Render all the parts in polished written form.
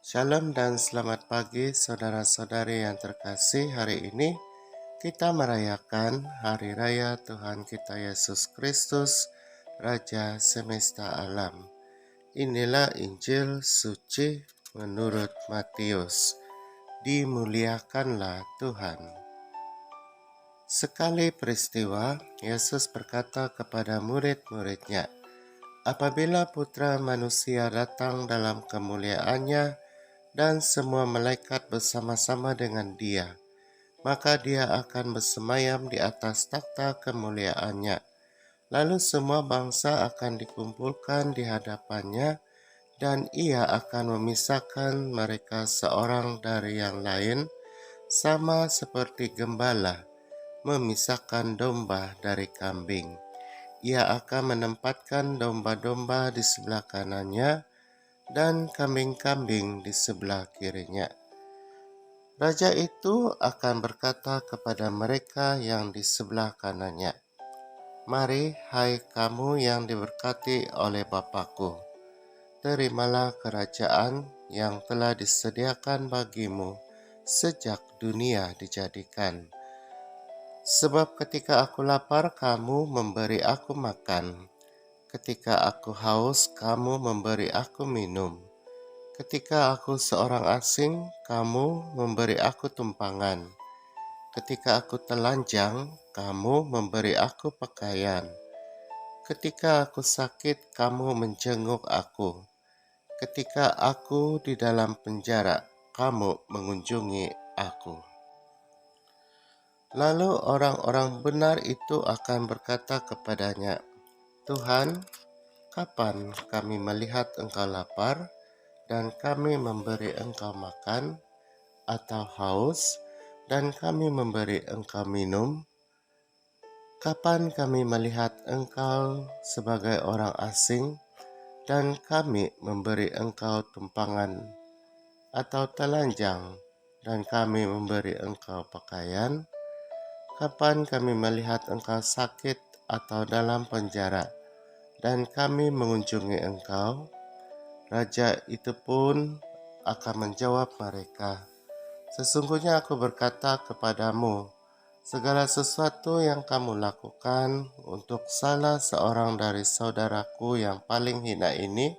Shalom dan selamat pagi saudara-saudari yang terkasih. Hari ini kita merayakan Hari Raya Tuhan kita Yesus Kristus, Raja Semesta Alam. Inilah Injil suci menurut Matius. Dimuliakanlah Tuhan. Sekali peristiwa, Yesus berkata kepada murid-muridnya, "Apabila Putra Manusia datang dalam kemuliaannya dan semua malaikat bersama-sama dengan Dia, maka Dia akan bersemayam di atas takhta kemuliaannya. Lalu semua bangsa akan dikumpulkan di hadapannya, dan Ia akan memisahkan mereka seorang dari yang lain, sama seperti gembala memisahkan domba dari kambing. Ia akan menempatkan domba-domba di sebelah kanannya dan kambing-kambing di sebelah kirinya. Raja itu akan berkata kepada mereka yang di sebelah kanannya, 'Mari, hai kamu yang diberkati oleh Bapa-Ku, terimalah kerajaan yang telah disediakan bagimu sejak dunia dijadikan. Sebab ketika aku lapar, kamu memberi aku makan. Ketika aku haus, kamu memberi aku minum. Ketika aku seorang asing, kamu memberi aku tumpangan. Ketika aku telanjang, kamu memberi aku pakaian. Ketika aku sakit, kamu menjenguk aku. Ketika aku di dalam penjara, kamu mengunjungi aku.' Lalu orang-orang benar itu akan berkata kepadanya, 'Tuhan, kapan kami melihat Engkau lapar dan kami memberi Engkau makan, atau haus dan kami memberi Engkau minum? Kapan kami melihat Engkau sebagai orang asing dan kami memberi Engkau tumpangan, atau telanjang dan kami memberi Engkau pakaian? Kapan kami melihat Engkau sakit atau dalam penjara dan kami mengunjungi Engkau?' Raja itu pun akan menjawab mereka, 'Sesungguhnya aku berkata kepadamu, segala sesuatu yang kamu lakukan untuk salah seorang dari saudaraku yang paling hina ini,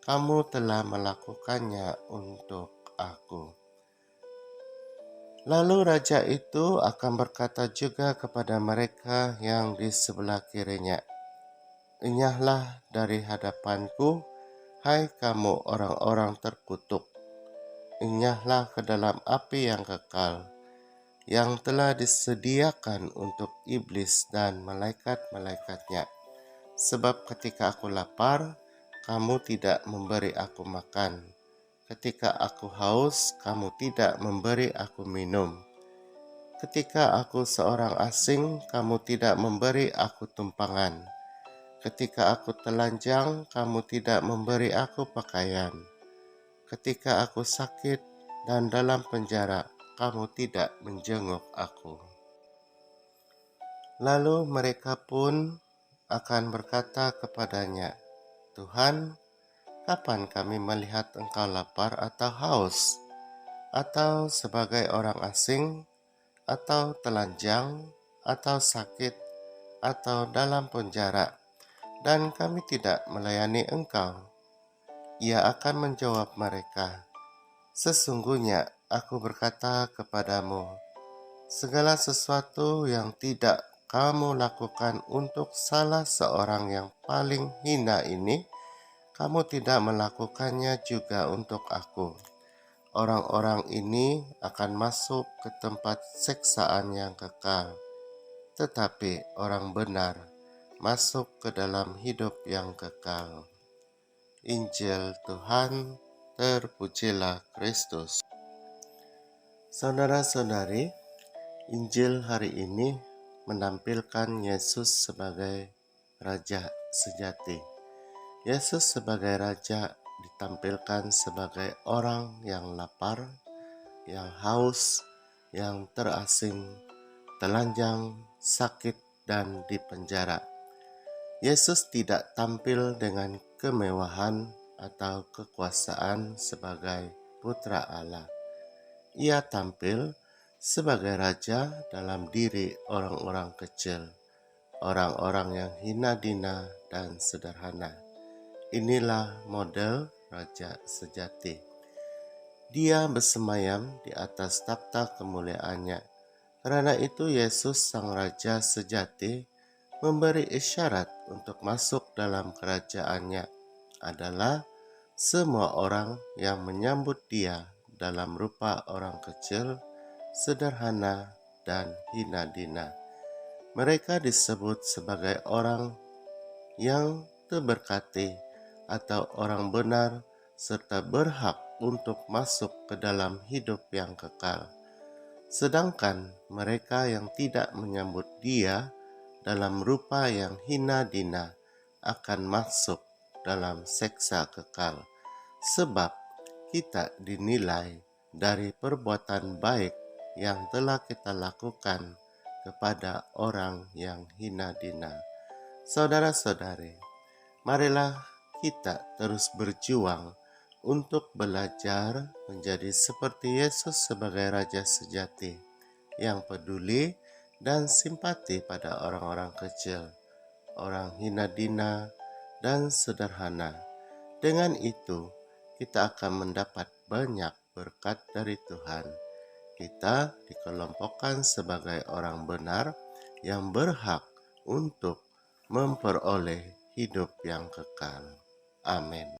kamu telah melakukannya untuk aku.' Lalu raja itu akan berkata juga kepada mereka yang di sebelah kirinya, 'Enyahlah dari hadapanku, hai kamu orang-orang terkutuk. Enyahlah ke dalam api yang kekal, yang telah disediakan untuk iblis dan malaikat-malaikatnya. Sebab ketika aku lapar, kamu tidak memberi aku makan. Ketika aku haus, kamu tidak memberi aku minum. Ketika aku seorang asing, kamu tidak memberi aku tumpangan. Ketika aku telanjang, kamu tidak memberi aku pakaian. Ketika aku sakit dan dalam penjara, kamu tidak menjenguk aku.' Lalu mereka pun akan berkata kepadanya, 'Tuhan, kapan kami melihat Engkau lapar atau haus, atau sebagai orang asing, atau telanjang, atau sakit, atau dalam penjara, dan kami tidak melayani Engkau?' Ia akan menjawab mereka, 'Sesungguhnya aku berkata kepadamu, segala sesuatu yang tidak kamu lakukan untuk salah seorang yang paling hina ini, kamu tidak melakukannya juga untuk aku.' Orang-orang ini akan masuk ke tempat siksaan yang kekal, tetapi orang benar masuk ke dalam hidup yang kekal." Injil Tuhan, terpujilah Kristus. Saudara-saudari, Injil hari ini menampilkan Yesus sebagai Raja sejati. Yesus sebagai Raja ditampilkan sebagai orang yang lapar, yang haus, yang terasing, telanjang, sakit, dan dipenjara. Yesus tidak tampil dengan kemewahan atau kekuasaan sebagai Putra Allah. Ia tampil sebagai raja dalam diri orang-orang kecil, orang-orang yang hina dina dan sederhana. Inilah model raja sejati. Dia bersemayam di atas takhta kemuliaannya. Karena itu Yesus Sang Raja sejati memberi isyarat untuk masuk dalam kerajaannya adalah semua orang yang menyambut dia dalam rupa orang kecil, sederhana, dan hina dina. Mereka disebut sebagai orang yang terberkati atau orang benar serta berhak untuk masuk ke dalam hidup yang kekal. Sedangkan mereka yang tidak menyambut dia dalam rupa yang hina dina akan masuk dalam seksa kekal. Sebab kita dinilai dari perbuatan baik yang telah kita lakukan kepada orang yang hina dina. Saudara-saudari, marilah kita terus berjuang untuk belajar menjadi seperti Yesus sebagai Raja sejati yang peduli dan simpati pada orang-orang kecil, orang hina dina, dan sederhana. Dengan itu, kita akan mendapat banyak berkat dari Tuhan. Kita dikelompokkan sebagai orang benar yang berhak untuk memperoleh hidup yang kekal. Amin.